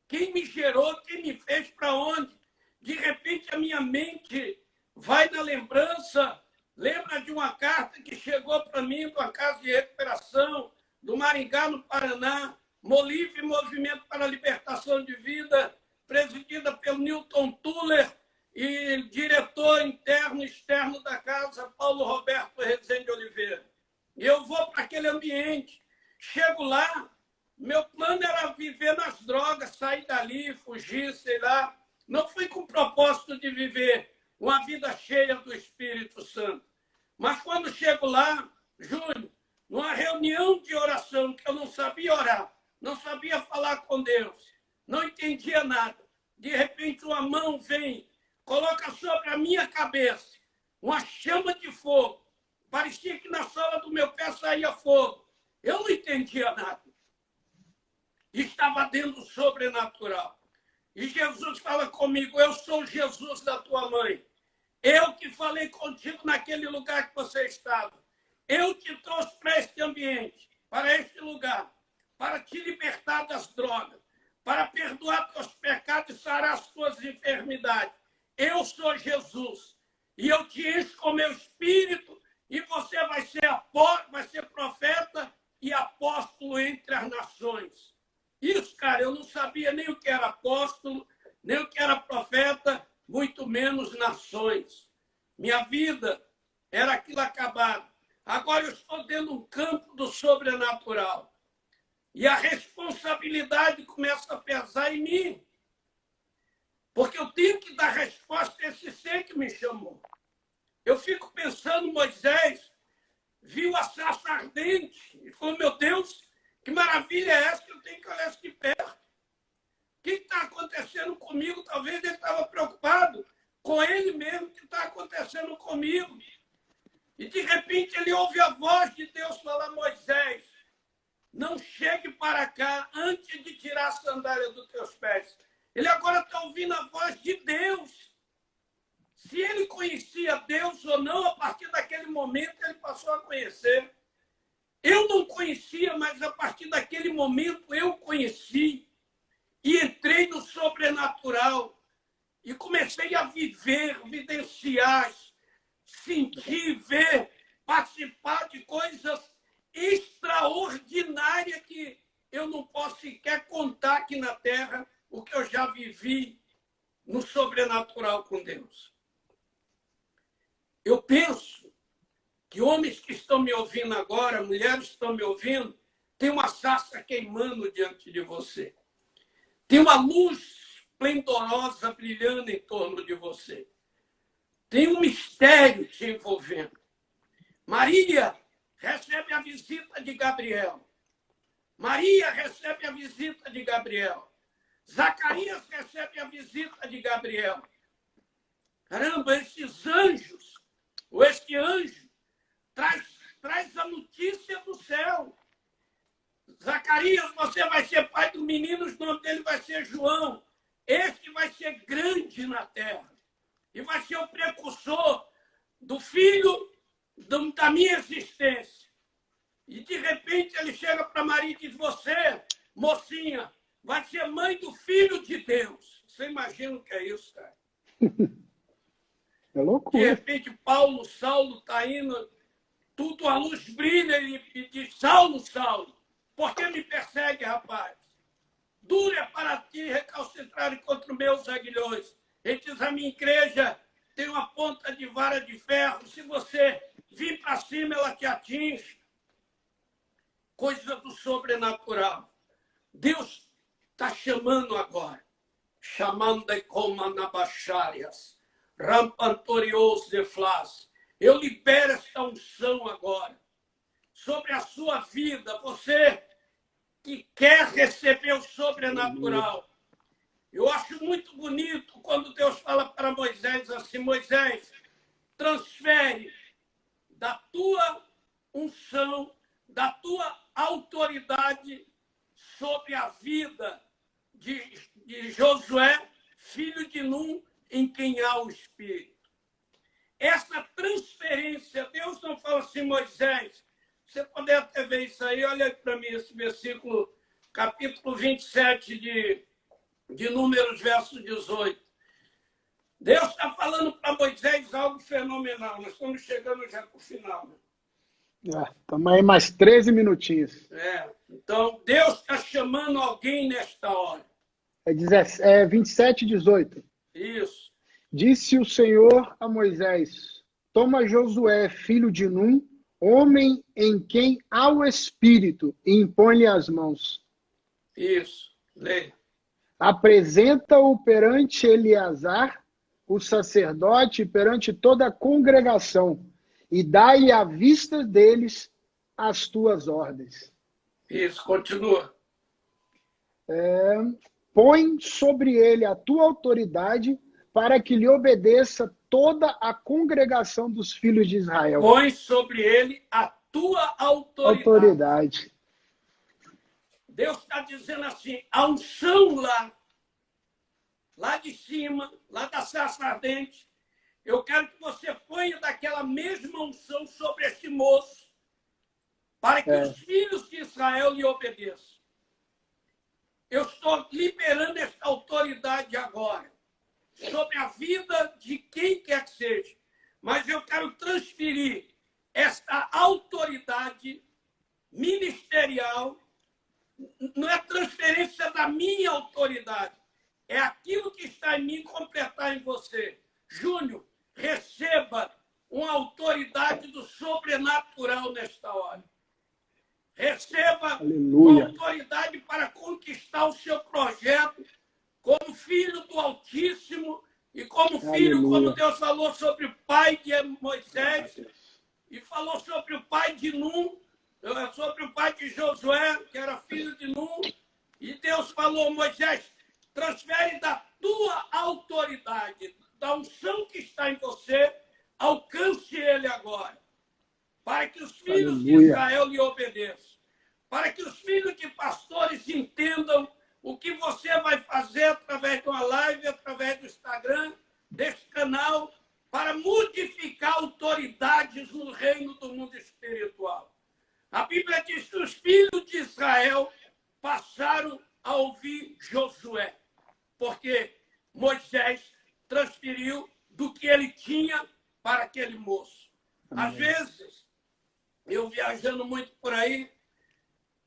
Quem me gerou? Quem me fez? Para onde? De repente, a minha mente vai na lembrança. Lembra de uma carta que chegou para mim de uma casa de recuperação do Maringá, no Paraná, Molive, Movimento para a Libertação de Vida, presidida pelo Newton Tuller e diretor interno e externo da casa, Paulo Roberto Rezende Oliveira. E eu vou para aquele ambiente, chego lá, meu plano era viver nas drogas, sair dali, fugir, sei lá. Não fui com o propósito de viver uma vida cheia do Espírito Santo. Mas quando chego lá, Júnior, numa reunião de oração que eu não sabia orar, não sabia falar com Deus, não entendia nada. De repente, uma mão vem, coloca sobre a minha cabeça uma chama de fogo. Parecia que na sola do meu pé saía fogo. Eu não entendia nada. Estava dentro do sobrenatural. E Jesus fala comigo: eu sou Jesus da tua mãe. Eu que falei contigo naquele lugar que você estava. Eu te trouxe para este ambiente, para este lugar, para te libertar das drogas, para perdoar teus pecados e sarar as tuas enfermidades. Eu sou Jesus. E eu te encho com meu espírito e você vai ser profeta e apóstolo entre as nações. Isso, cara, eu não sabia nem o que era apóstolo, nem o que era profeta, muito menos nações. Minha vida era aquilo acabado. Agora eu estou dentro de um campo do sobrenatural. E a responsabilidade começa a pesar em mim. Porque eu tenho que dar resposta a esse ser que me chamou. Eu fico pensando, Moisés viu a sarça ardente e falou: meu Deus, que maravilha é essa que eu tenho que olhar isso de perto? O que está acontecendo comigo? Talvez ele estava preocupado com ele mesmo, o que está acontecendo comigo. E de repente ele ouve a voz de Deus falar: Moisés, não chegue para cá antes de tirar a sandália dos teus pés. Ele agora está ouvindo a voz de Deus. Se ele conhecia Deus ou não, a partir daquele momento ele passou a conhecer. Eu não conhecia, mas a partir daquele momento eu conheci. E entrei no sobrenatural. E comecei a viver, vivenciar, sentir, ver, participar de coisas extraordinárias que eu não posso sequer contar aqui na Terra o que eu já vivi no sobrenatural com Deus. Eu penso que homens que estão me ouvindo agora, mulheres que estão me ouvindo, tem uma sarça queimando diante de você. Tem uma luz esplendorosa brilhando em torno de você. Tem um mistério te envolvendo. Maria recebe a visita de Gabriel. Maria recebe a visita de Gabriel. Zacarias recebe a visita de Gabriel. Caramba, esses anjos, ou este anjo, traz a notícia do céu. Zacarias, você vai ser pai do menino, o nome dele vai ser João. Este vai ser grande na terra. E vai ser o precursor do filho da minha existência. E de repente ele chega para Maria e diz: você, mocinha, vai ser mãe do filho de Deus. Você imagina o que é isso, cara? É De loucura. repente, Saulo está indo, tudo a luz brilha e diz, Saulo, Saulo, por que me persegue, rapaz? Duro é para ti recalcitrar contra os meus aguilhões. Ele diz, a minha igreja tem uma ponta de vara de ferro, se você vir para cima, ela te atinge. Coisa do sobrenatural. Deus está chamando agora. Chamando como anabacharias. Rampantorios de flas. Eu libero esta unção agora. Sobre a sua vida. Você que quer receber o sobrenatural. Eu acho muito bonito quando Deus fala para Moisés assim, Moisés, transfere da tua unção, da tua autoridade sobre a vida de Josué, filho de Num, em quem há o Espírito. Essa transferência, Deus não fala assim, Moisés, você pode até ver isso aí, olha para mim esse versículo, capítulo 27 de Números, verso 18. Deus está falando para Moisés algo fenomenal. Nós estamos chegando já para o final. Né? Estamos aí mais 13 minutinhos. Então, Deus está chamando alguém nesta hora. É 27, 18. Isso. Disse o Senhor a Moisés, toma Josué, filho de Num, homem em quem há o Espírito, e impõe-lhe as mãos. Isso. Leia. Apresenta-o perante Eleazar, o sacerdote, e perante toda a congregação, e dai à vista deles as tuas ordens. Isso, continua. Põe sobre ele a tua autoridade, para que lhe obedeça toda a congregação dos filhos de Israel. Põe sobre ele a tua autoridade. Deus está dizendo assim, a unção lá de cima, lá da sarça ardente, eu quero que você ponha daquela mesma unção sobre este moço, para que os filhos de Israel lhe obedeçam. Eu estou liberando esta autoridade agora, sobre a vida de quem quer que seja, mas eu quero transferir esta autoridade ministerial. Não é transferência da minha autoridade, é aquilo que está em mim completar em você. Júnior, receba uma autoridade do sobrenatural nesta hora. Receba uma autoridade para conquistar o seu projeto como filho do Altíssimo e como filho, como Deus falou sobre o pai de Moisés e falou sobre o pai de Num, sobre o pai de Josué, que era filho de Num, e Deus falou, Moisés, transfere da tua autoridade, da unção que está em você, alcance ele agora, para que os filhos de Israel lhe obedeçam, para que os filhos de pastores entendam o que você vai fazer através de uma live, através do Instagram, desse canal, para modificar autoridades no reino do mundo espiritual. A Bíblia diz que os filhos de Israel passaram a ouvir Josué, porque Moisés transferiu do que ele tinha para aquele moço. Às vezes, eu viajando muito por aí,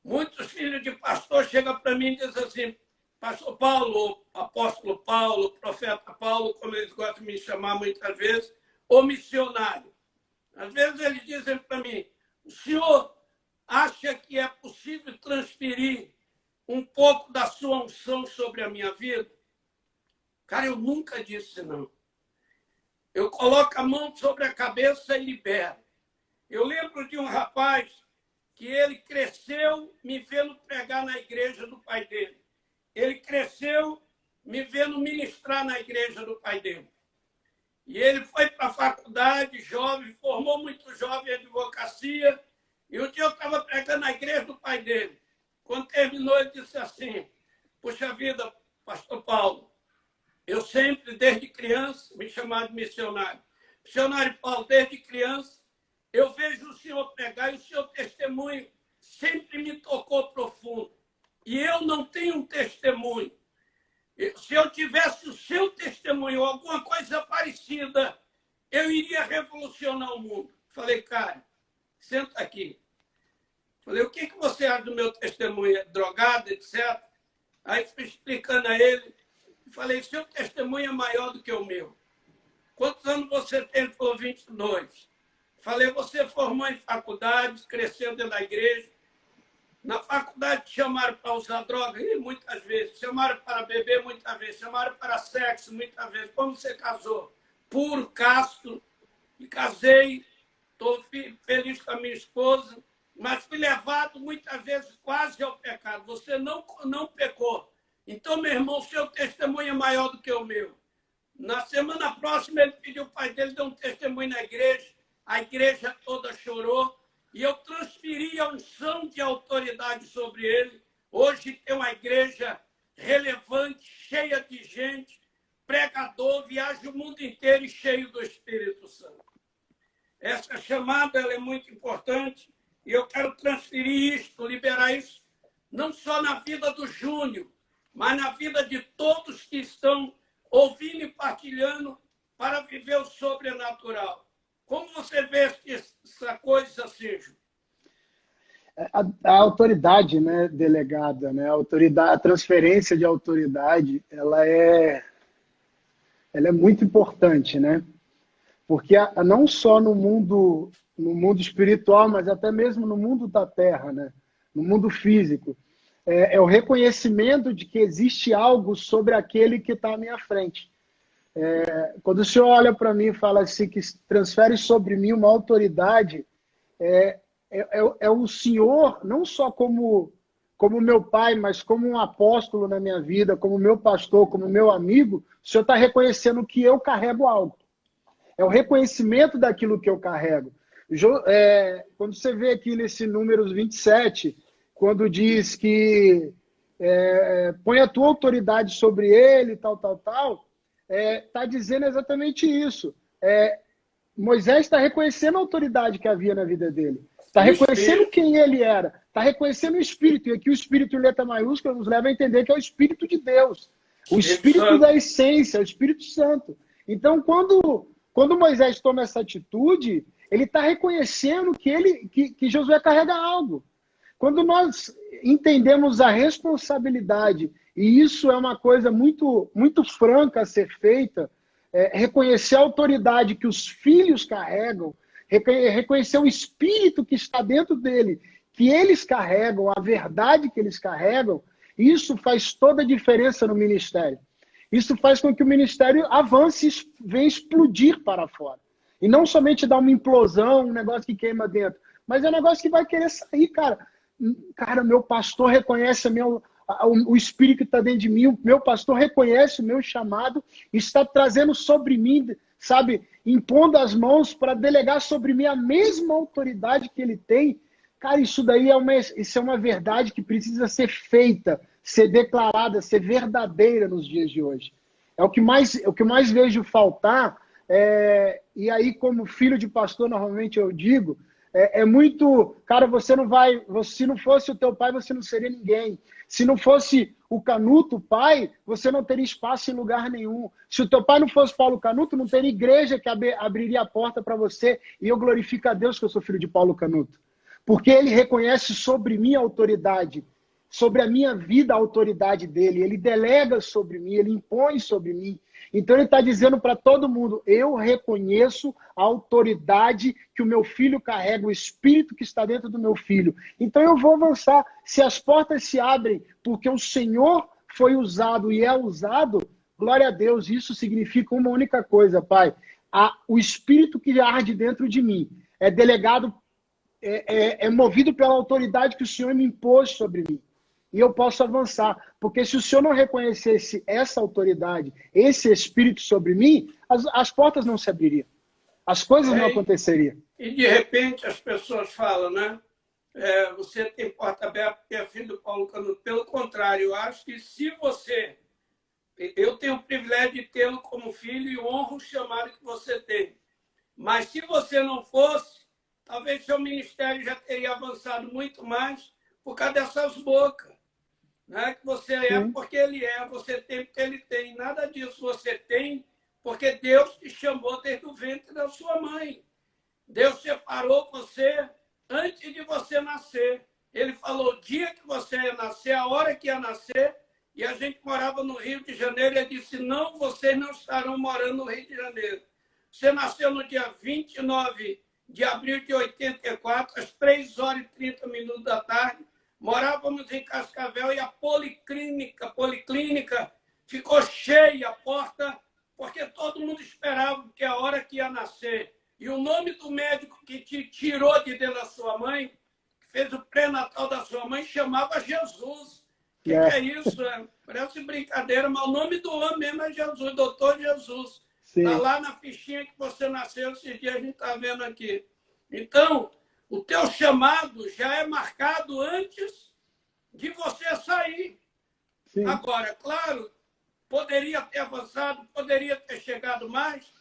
muitos filhos de pastor chegam para mim e dizem assim, pastor Paulo, apóstolo Paulo, profeta Paulo, como eles gostam de me chamar muitas vezes, ou missionário. Às vezes eles dizem para mim, o senhor acha que é possível transferir um pouco da sua unção sobre a minha vida? Cara, eu nunca disse não. Eu coloco a mão sobre a cabeça e libero. Eu lembro de um rapaz que ele cresceu me vendo pregar na igreja do pai dele. Ele cresceu me vendo ministrar na igreja do pai dele. E ele foi para a faculdade, jovem, formou muito jovem em advocacia. E um dia eu estava pregando na igreja do pai dele. Quando terminou, ele disse assim, puxa vida, pastor Paulo, eu sempre, desde criança, me chamava de missionário. Missionário Paulo, desde criança, eu vejo o senhor pregar e o seu testemunho sempre me tocou profundo. E eu não tenho um testemunho. Se eu tivesse o seu testemunho, alguma coisa parecida, eu iria revolucionar o mundo. Falei, cara, senta aqui. Falei, o que você acha do meu testemunho? É drogado, etc. Aí fui explicando a ele. Falei, seu testemunho é maior do que o meu. Quantos anos você tem? Ele falou, 22. Falei, você formou em faculdade, cresceu dentro da igreja. Na faculdade te chamaram para usar droga? E muitas vezes. Chamaram para beber? Muitas vezes. Chamaram para sexo? Muitas vezes. Como você casou? Puro, casto. E casei. Estou feliz com a minha esposa. Mas fui levado muitas vezes quase ao pecado. Você não pecou. Então, meu irmão, seu testemunho é maior do que o meu. Na semana próxima, ele pediu, o pai dele deu um testemunho na igreja. A igreja toda chorou. E eu transferi a unção de autoridade sobre ele. Hoje tem uma igreja relevante, cheia de gente, pregador, viaja o mundo inteiro e cheio do Espírito Santo. Essa chamada ela é muito importante e eu quero transferir isto, liberar isso, não só na vida do Júnior, mas na vida de todos que estão ouvindo e partilhando para viver o sobrenatural. Como você vê essa coisa, Sérgio? A autoridade, né, delegada, né, a transferência de autoridade, ela é muito importante, né? Porque não só no mundo espiritual, mas até mesmo no mundo da terra, né? No mundo físico, é o reconhecimento de que existe algo sobre aquele que está à minha frente. Quando o Senhor olha para mim e fala assim, que transfere sobre mim uma autoridade, é o Senhor, não só como meu pai, mas como um apóstolo na minha vida, como meu pastor, como meu amigo, o Senhor está reconhecendo que eu carrego algo. É o reconhecimento daquilo que eu carrego. Quando você vê aqui nesse Números 27, quando diz que põe a tua autoridade sobre ele, tal, está dizendo exatamente isso. Moisés está reconhecendo a autoridade que havia na vida dele. Está reconhecendo quem ele era. Está reconhecendo o Espírito. E aqui o Espírito em letra maiúscula nos leva a entender que é o Espírito de Deus. O Espírito da essência, o Espírito Santo. Então, quando Moisés toma essa atitude, ele está reconhecendo que Josué carrega algo. Quando nós entendemos a responsabilidade, e isso é uma coisa muito, muito franca a ser feita, reconhecer a autoridade que os filhos carregam, reconhecer o espírito que está dentro dele, que eles carregam, a verdade que eles carregam, isso faz toda a diferença no ministério. Isso faz com que o ministério avance e venha explodir para fora. E não somente dar uma implosão, um negócio que queima dentro, mas é um negócio que vai querer sair, cara. Cara, meu pastor reconhece o espírito que está dentro de mim, o meu pastor reconhece o meu chamado, está trazendo sobre mim, sabe, impondo as mãos para delegar sobre mim a mesma autoridade que ele tem. Cara, isso daí isso é uma verdade que precisa ser feita, ser declarada, ser verdadeira nos dias de hoje. É o que mais vejo faltar, e aí como filho de pastor, normalmente eu digo, muito, cara, você não vai, se não fosse o teu pai, você não seria ninguém. Se não fosse o Canuto, o pai, você não teria espaço em lugar nenhum. Se o teu pai não fosse Paulo Canuto, não teria igreja que abriria a porta para você. E eu glorifico a Deus que eu sou filho de Paulo Canuto. Porque ele reconhece sobre mim a autoridade, sobre a minha vida a autoridade dele. Ele delega sobre mim, ele impõe sobre mim. Então ele está dizendo para todo mundo, eu reconheço a autoridade que o meu filho carrega, o espírito que está dentro do meu filho. Então eu vou avançar. Se as portas se abrem porque o Senhor foi usado e é usado, glória a Deus, isso significa uma única coisa, Pai. O espírito que arde dentro de mim é delegado, é movido pela autoridade que o Senhor me impôs sobre mim. E eu posso avançar. Porque se o Senhor não reconhecesse essa autoridade, esse espírito sobre mim, as portas não se abririam. As coisas não aconteceriam. E de repente as pessoas falam, né? Você tem porta aberta porque é filho do Paulo Canuto. Pelo contrário, eu acho que se você... Eu tenho o privilégio de tê-lo como filho e honro o chamado que você tem. Mas se você não fosse, talvez seu ministério já teria avançado muito mais por causa dessas bocas. Não é que você é Sim. porque ele é, você tem porque ele tem. Nada disso você tem porque Deus te chamou desde o ventre da sua mãe. Deus separou você antes de você nascer. Ele falou o dia que você ia nascer, a hora que ia nascer, e a gente morava no Rio de Janeiro, e ele disse, não, vocês não estarão morando no Rio de Janeiro. Você nasceu no dia 29 de abril de 84, às 3h30 da tarde, morávamos em Cascavel e a policlínica ficou cheia, a porta, porque todo mundo esperava que a hora que ia nascer. E o nome do médico que te tirou de dentro da sua mãe, que fez o pré-natal da sua mãe, chamava Jesus. O que é isso? Parece brincadeira, mas o nome do homem mesmo é Jesus, doutor Jesus. Está lá na fichinha que você nasceu, esses dias a gente está vendo aqui. Então, o teu chamado já é marcado antes de você sair. Sim. Agora, claro, poderia ter avançado, poderia ter chegado mais,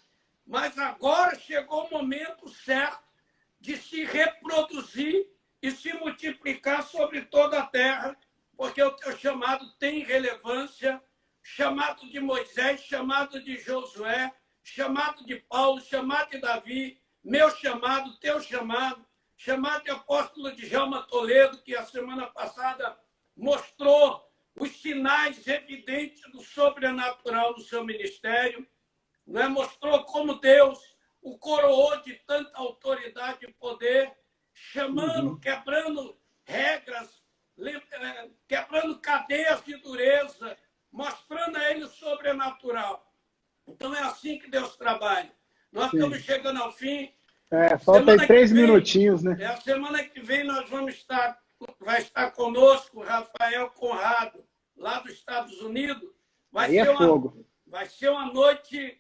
mas agora chegou o momento certo de se reproduzir e se multiplicar sobre toda a terra, porque o teu chamado tem relevância, chamado de Moisés, chamado de Josué, chamado de Paulo, chamado de Davi, meu chamado, teu chamado, chamado de apóstolo de Djalma Toledo, que a semana passada mostrou os sinais evidentes do sobrenatural no seu ministério, né? Mostrou como Deus o coroou de tanta autoridade e poder, chamando, quebrando regras, quebrando cadeias de dureza, mostrando a ele o sobrenatural. Então é assim que Deus trabalha. Nós estamos chegando ao fim. Falta aí 3 minutinhos, né? A semana que vem nós vai estar conosco o Rafael Conrado, lá dos Estados Unidos. Vai ser uma noite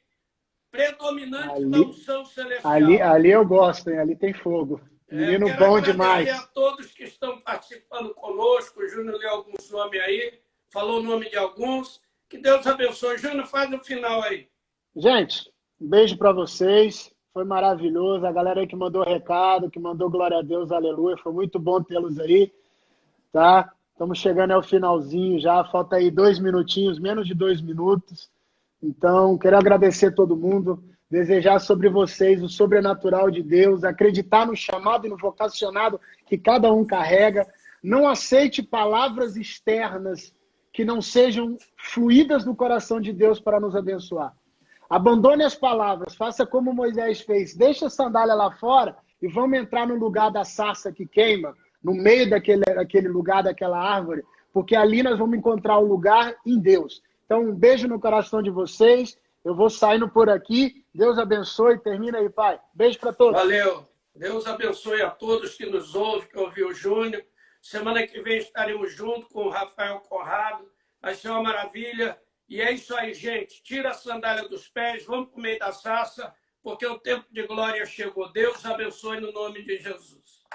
predominante da unção celestial. Ali eu gosto, hein? Ali tem fogo. Menino bom demais. Quero agradecer a todos que estão participando conosco. O Júnior leu alguns nomes aí, falou o nome de alguns. Que Deus abençoe. Júnior, faz o final aí. Gente, um beijo para vocês. Foi maravilhoso. A galera aí que mandou recado, que mandou glória a Deus, aleluia. Foi muito bom tê-los aí, tá? Estamos chegando ao finalzinho já. Falta aí 2 minutinhos, menos de 2 minutos. Então, quero agradecer a todo mundo, desejar sobre vocês o sobrenatural de Deus, acreditar no chamado e no vocacionado que cada um carrega. Não aceite palavras externas que não sejam fluídas do coração de Deus para nos abençoar. Abandone as palavras, faça como Moisés fez, deixa a sandália lá fora e vamos entrar no lugar da sarça que queima, no meio daquele lugar, daquela árvore, porque ali nós vamos encontrar o lugar em Deus. Então, um beijo no coração de vocês. Eu vou saindo por aqui. Deus abençoe. Termina aí, pai. Beijo para todos. Valeu. Deus abençoe a todos que nos ouvem, que ouviu o Júnior. Semana que vem estaremos juntos com o Rafael Conrado. Vai ser uma maravilha. E é isso aí, gente. Tira a sandália dos pés. Vamos para o meio da sarça, porque o tempo de glória chegou. Deus abençoe no nome de Jesus.